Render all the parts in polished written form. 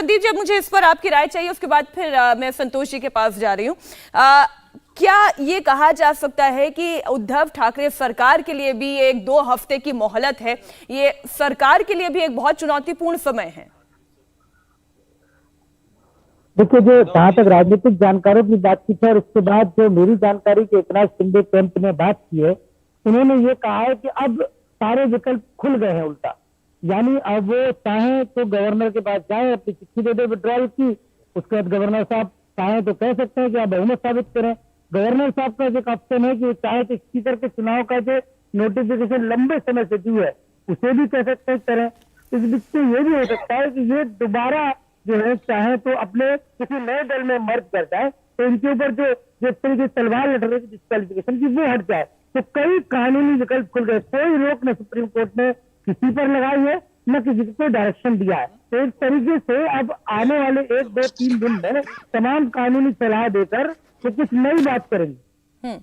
संदीप जी, मुझे इस पर आपकी राय चाहिए, उसके बाद फिर मैं संतोष जी के पास जा रही हूँ। क्या ये कहा जा सकता है कि उद्धव ठाकरे सरकार के लिए भी एक 2 हफ्ते की मोहलत है, ये सरकार के लिए भी एक बहुत चुनौतीपूर्ण समय है? देखिए, जो जहाँ तक राजनीतिक जानकारों की बातचीत है और उसके बाद जो मेरी जानकारी के एकनाथ शिंदे कैंप ने बात की है, उन्होंने ये कहा है कि अब सारे विकल्प खुल गए हैं उल्टा, यानी अब वो चाहें तो गवर्नर के पास जाए, अपनी चिट्ठी दे दे विड्रॉल की, उसके बाद गवर्नर साहब चाहें तो कह सकते हैं कि आप बहुमत साबित करें। गवर्नर साहब का जो ऑप्शन है कि वो चाहे तो स्पीकर के चुनाव का जो नोटिफिकेशन लंबे समय से दी है उसे भी कह सकते हैं करें। इस बीच में ये भी हो सकता है कि ये दोबारा जो है चाहे तो अपने किसी नए दल में मर्ज कर जाए, तो इनके ऊपर जो जिस तरीके से तलवार लड़ रही है डिस्क्वालिफिकेशन की वो हट जाए। तो कई कानूनी विकल्प खुल गए, कोई रोक न सुप्रीम कोर्ट ने किसी पर लगाई है न किसी को डायरेक्शन दिया है। तो इस तरीके से अब आने वाले 1, 2, 3 दिन में तमाम कानूनी सलाह देकर वो कुछ नई बात करेंगे।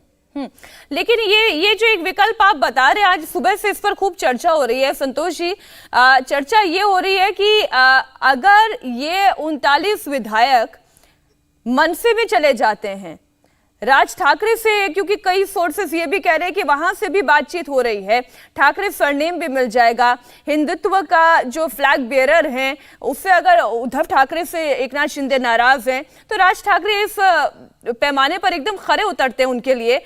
लेकिन ये जो एक विकल्प आप बता रहे हैं, आज सुबह से इस पर खूब चर्चा हो रही है संतोष जी। चर्चा ये हो रही है कि अगर ये 39 विधायक मनसे में चले जाते हैं राज ठाकरे से, क्योंकि कई सोर्सेस ये भी कह रहे हैं कि वहां से भी बातचीत हो रही है, ठाकरे सरनेम भी मिल जाएगा, हिंदुत्व का जो फ्लैग बेयरर हैं उससे अगर उद्धव ठाकरे से एकनाथ शिंदे नाराज हैं तो राज ठाकरे इस पैमाने पर एकदम खरे उतरते हैं उनके लिए।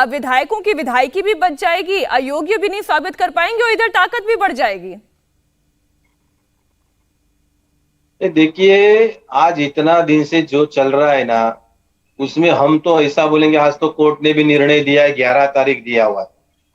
विधायकों की विधायकी भी बच जाएगी, अयोग्य भी नहीं साबित कर पाएंगे और इधर ताकत भी बढ़ जाएगी। देखिए, आज इतना दिन से जो चल रहा है ना, उसमें हम तो ऐसा बोलेंगे, आज तो कोर्ट ने भी निर्णय दिया है, 11 तारीख दिया हुआ है।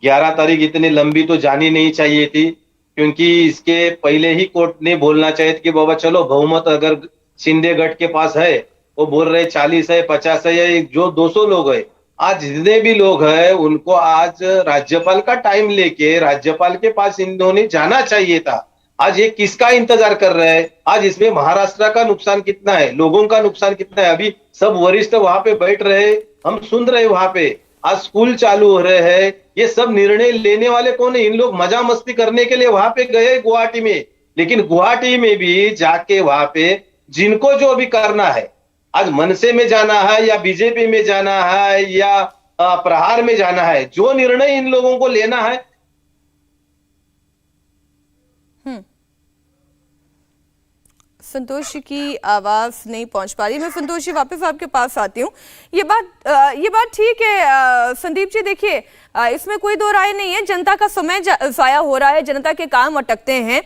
11 तारीख इतनी लंबी तो जानी नहीं चाहिए थी, क्योंकि इसके पहले ही कोर्ट ने बोलना चाहिए कि बाबा चलो बहुमत अगर शिंदे गठ के पास है, वो बोल रहे 40 है, 50 है, या जो 200 लोग है, आज जितने भी लोग हैं उनको आज राज्यपाल का टाइम लेके राज्यपाल के पास इन्होंने जाना चाहिए था। आज ये किसका इंतजार कर रहे हैं? आज इसमें महाराष्ट्र का नुकसान कितना है, लोगों का नुकसान कितना है? अभी सब वरिष्ठ वहां पे बैठ रहे, हम सुन रहे वहां पे, आज स्कूल चालू हो रहे हैं, ये सब निर्णय लेने वाले कौन है? इन लोग मजा मस्ती करने के लिए वहां पे गए गुवाहाटी में, लेकिन गुवाहाटी में भी जाके वहां पे जिनको जो भी करना है, आज मनसे में जाना है या बीजेपी में जाना है या प्रहार में जाना है, जो निर्णय इन लोगों को लेना है। संतोष जी की आवाज नहीं पहुंच पा रही। मैं संतोष जी वापस आपके पास आती हूँ। ये बात ठीक है संदीप जी, देखिए इसमें कोई दो राय नहीं है, जनता का समय जाया हो रहा है, जनता के काम अटकते हैं,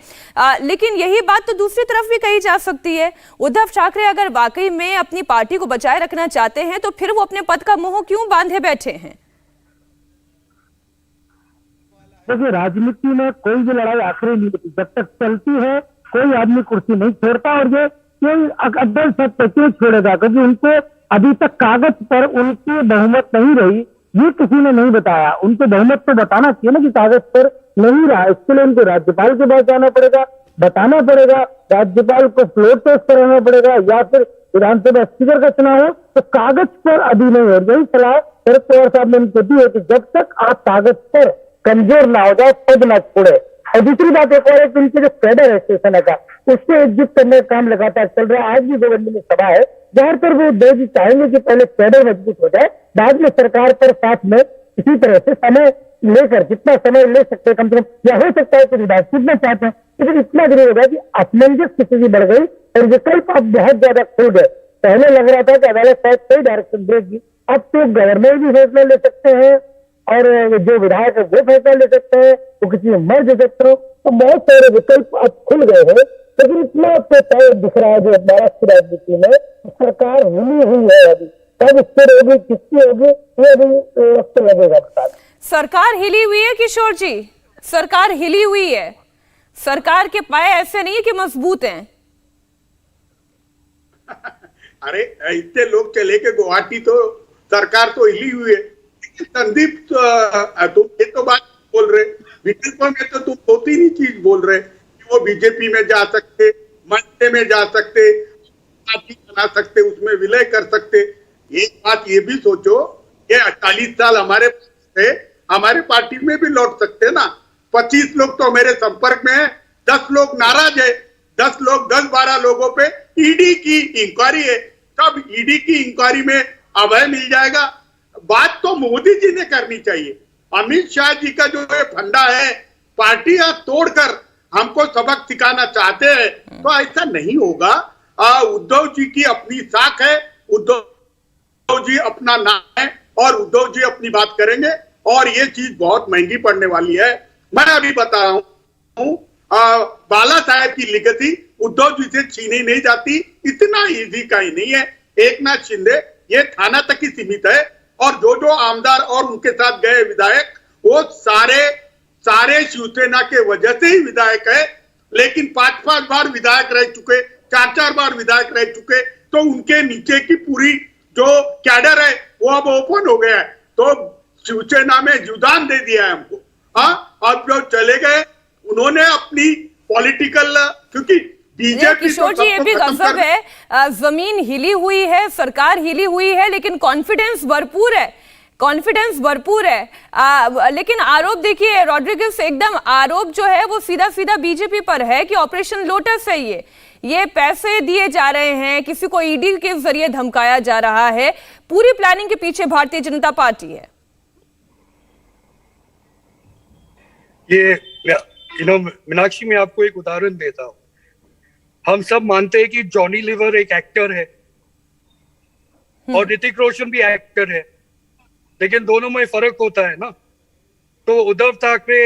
लेकिन यही बात तो दूसरी तरफ भी कही जा सकती है। उद्धव ठाकरे अगर वाकई में अपनी पार्टी को बचाए रखना चाहते हैं तो फिर वो अपने पद का मोह क्यों बांधे बैठे हैं? देखिए, राजनीति में कोई भी लड़ाई आखिरी नहीं होती, जब तक चलती है कोई आदमी कुर्सी नहीं छोड़ता। और ये अव्वल सत्य क्यों छोड़ेगा? क्योंकि उनको अभी तक कागज पर उनकी बहुमत नहीं रही, ये किसी ने नहीं बताया। उनको बहुमत तो बताना चाहिए ना कि कागज पर नहीं रहा, इसके लिए उनको राज्यपाल के पास जाना पड़ेगा, बताना पड़ेगा, राज्यपाल को फ्लोर टेस्ट कराना पड़ेगा, या फिर विधानसभा स्पीकर का चुनाव हो, तो कागज पर अभी नहीं हो। यही सलाह शरद पवार साहब ने उनको दी है कि जब तक आप कागज पर कमजोर ना हो जाए पद ना छोड़े। और दूसरी बात एक और है कि उनके जो कैडर है स्टेशन का, उससे एकजुट करने का काम लगातार चल रहा है। आज भी गोविंद में सभा है जहां पर वो देवी चाहेंगे कि पहले कैडर मजबूत हो जाए, बाद में सरकार पर साथ में इसी तरह से समय लेकर जितना समय ले सकते हैं कम से कम, या हो सकता है कि विधायक छूटना चाहते हैं, लेकिन इतना जरूर होगा कि असमंजस स्थिति बढ़ गई और विकल्प अब बहुत ज्यादा खुल गए। पहले लग रहा था कि अदालत शायद कोई डायरेक्शन देगी, अब तो गवर्नर भी फैसला ले सकते हैं और जो विधायक है वो फैसला ले सकते हैं, वो किसी में मर्ज हो सकते हो, तो बहुत सारे विकल्प अब खुल गए हैं। लेकिन इतना आपको तय दिख रहा है जो महाराष्ट्र की राजनीति में सरकार हिली हुई है, अभी कब स्थिर होगी, किसकी होगी, ये अभी वक्त लगेगा बता। सरकार हिली हुई है किशोर जी, सरकार हिली हुई है, सरकार के पाए ऐसे नहीं है कि मजबूत हैं। अरे इतने लोग चले के गुवाहाटी, तो सरकार तो हिली हुई है। संदीप तुम ये तो बात बोल रहे, विकल्पों में तो तुम 2-3 चीज बोल रहे कि वो बीजेपी में जा सकते, मनसे में जा सकते, पार्टी बना सकते, उसमें विलय कर सकते। एक बात ये भी सोचो कि 48 साल हमारे थे, हमारे पार्टी में भी लौट सकते ना। 25 लोग तो मेरे संपर्क में है, 10 लोग नाराज है, 10 लोग 10-12 लोगों पे ईडी की इंक्वायरी है, कब ईडी की इंक्वायरी में अभय मिल जाएगा? बात तो मोदी जी ने करनी चाहिए। अमित शाह जी का जो ये फंडा है, पार्टियां तोड़कर हमको सबक सिखाना चाहते हैं, तो ऐसा नहीं होगा। उद्धव जी की अपनी साख है, उद्धव जी अपना नाम है और उद्धव जी अपनी बात करेंगे और ये चीज बहुत महंगी पड़ने वाली है। मैं अभी बता रहा हूँ, बाला साहेब की लिगेसी उद्धव जी से छीनी नहीं जाती, इतना इजी का ही नहीं है। एकनाथ शिंदे ये थाना तक ही सीमित है और जो आमदार और उनके साथ गए विधायक वो सारे शिवसेना के वजह से ही विधायक है, लेकिन 5-5 बार विधायक रह चुके, 4-4 बार विधायक रह चुके, तो उनके नीचे की पूरी जो कैडर है वो अब ओपन हो गया है, तो शिवसेना में जुदान दे दिया है हमको। हाँ, अब जो चले गए उन्होंने अपनी पॉलिटिकल, क्योंकि बीजेपी किशोर जी ये भी गजब है, जमीन हिली हुई है, सरकार हिली हुई है, लेकिन कॉन्फिडेंस भरपूर है, लेकिन आरोप देखिए रॉड्रिगेज, एकदम आरोप जो है वो सीधा सीधा बीजेपी पर है कि ऑपरेशन लोटस है, ये पैसे दिए जा रहे हैं, किसी को ईडी के जरिए धमकाया जा रहा है, पूरी प्लानिंग के पीछे भारतीय जनता पार्टी है। ये मीनाक्षी, मैं आपको एक उदाहरण देता हूं। हम सब मानते हैं कि जॉनी लीवर एक एक्टर है और ऋतिक रोशन भी एक्टर है, लेकिन दोनों में फर्क होता है ना। तो उद्धव ठाकरे,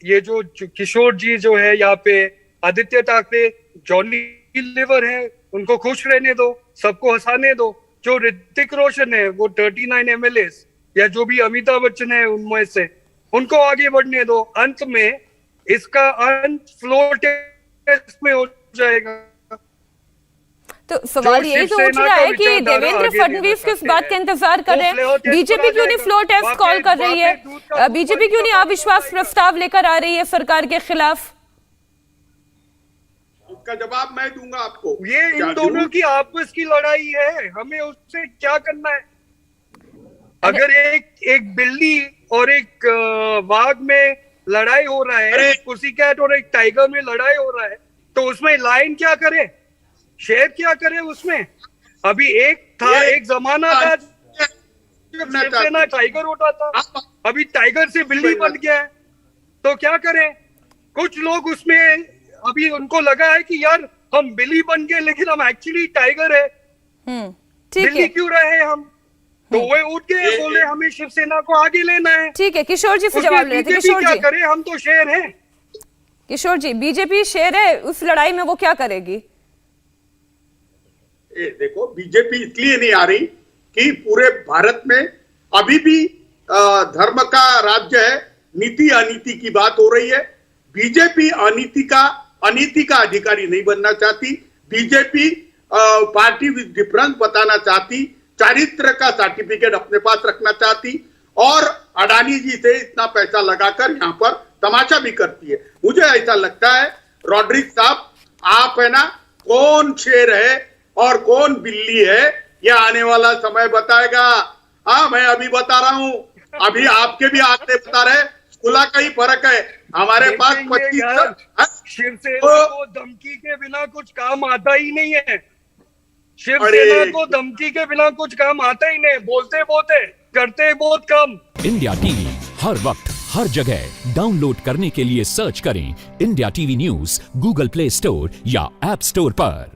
ये जो किशोर जी जो है यहाँ पे, आदित्य ठाकरे जॉनी लीवर है, उनको खुश रहने दो, सबको हंसाने दो। जो ऋतिक रोशन है वो 39 MLA या जो भी अमिताभ बच्चन है उनमें से, उनको आगे बढ़ने दो। अंत में इसका अंत फ्लोर टेस्ट में हो जाएगा। तो सवाल यही तो उठ रहा है कि देवेंद्र फडणवीस किस बात का इंतजार कर रहे हैं? बीजेपी क्यों नहीं फ्लोर टेस्ट कॉल कर रही है? बीजेपी क्यों नहीं अविश्वास प्रस्ताव लेकर आ रही है सरकार के खिलाफ? उसका जवाब मैं दूंगा आपको। ये इन दोनों की आपस की लड़ाई है, हमें उससे क्या करना है? अगर एक बिल्ली और एक बाघ में लड़ाई हो रहा है, पुसी कैट और एक टाइगर में लड़ाई हो रहा है, तो उसमें लायन क्या करे, शेर क्या करे उसमें? अभी एक जमाना था जब टाइगर होता था, अभी टाइगर से बिल्ली बन गया है, तो क्या करें? कुछ लोग उसमें अभी उनको लगा है कि यार हम बिल्ली बन गए, लेकिन हम एक्चुअली टाइगर है, बिल्ली क्यों रहे हम? तो वो उठ के बोले हमें शिवसेना को आगे लेना है। ठीक है, किशोर जी से जवाब ले रहे थे। किशोर क्या जी, करें, हम तो शेर हैं। किशोर जी, बीजेपी शेर है, उस लड़ाई में वो क्या करेगी? देखो, बीजेपी इसलिए नहीं आ रही कि पूरे भारत में अभी भी धर्म का राज्य है, नीति अनीति की बात हो रही है। बीजेपी अनीति का अधिकारी नहीं बनना चाहती। बीजेपी पार्टी विद डिफरेंस बताना चाहती, चारित्र का सर्टिफिकेट अपने पास रखना चाहती और अडानी जी से इतना पैसा लगाकर यहाँ पर तमाशा भी करती है। मुझे ऐसा लगता है रॉड्रिगेज साहब, आप है ना, कौन शेर है और कौन बिल्ली है, ये आने वाला समय बताएगा। हाँ, मैं अभी बता रहा हूँ, अभी आपके भी आते बता रहे, स्कूला का ही फर्क है। हमारे पास 25 शिवसेना को धमकी के बिना कुछ काम आता ही नहीं है। शिवसेना को धमकी के बिना कुछ काम आता ही नहीं, बोलते करते बहुत कम। इंडिया टीवी हर वक्त हर जगह डाउनलोड करने के लिए सर्च करें India TV news Google play store या ऐप स्टोर पर।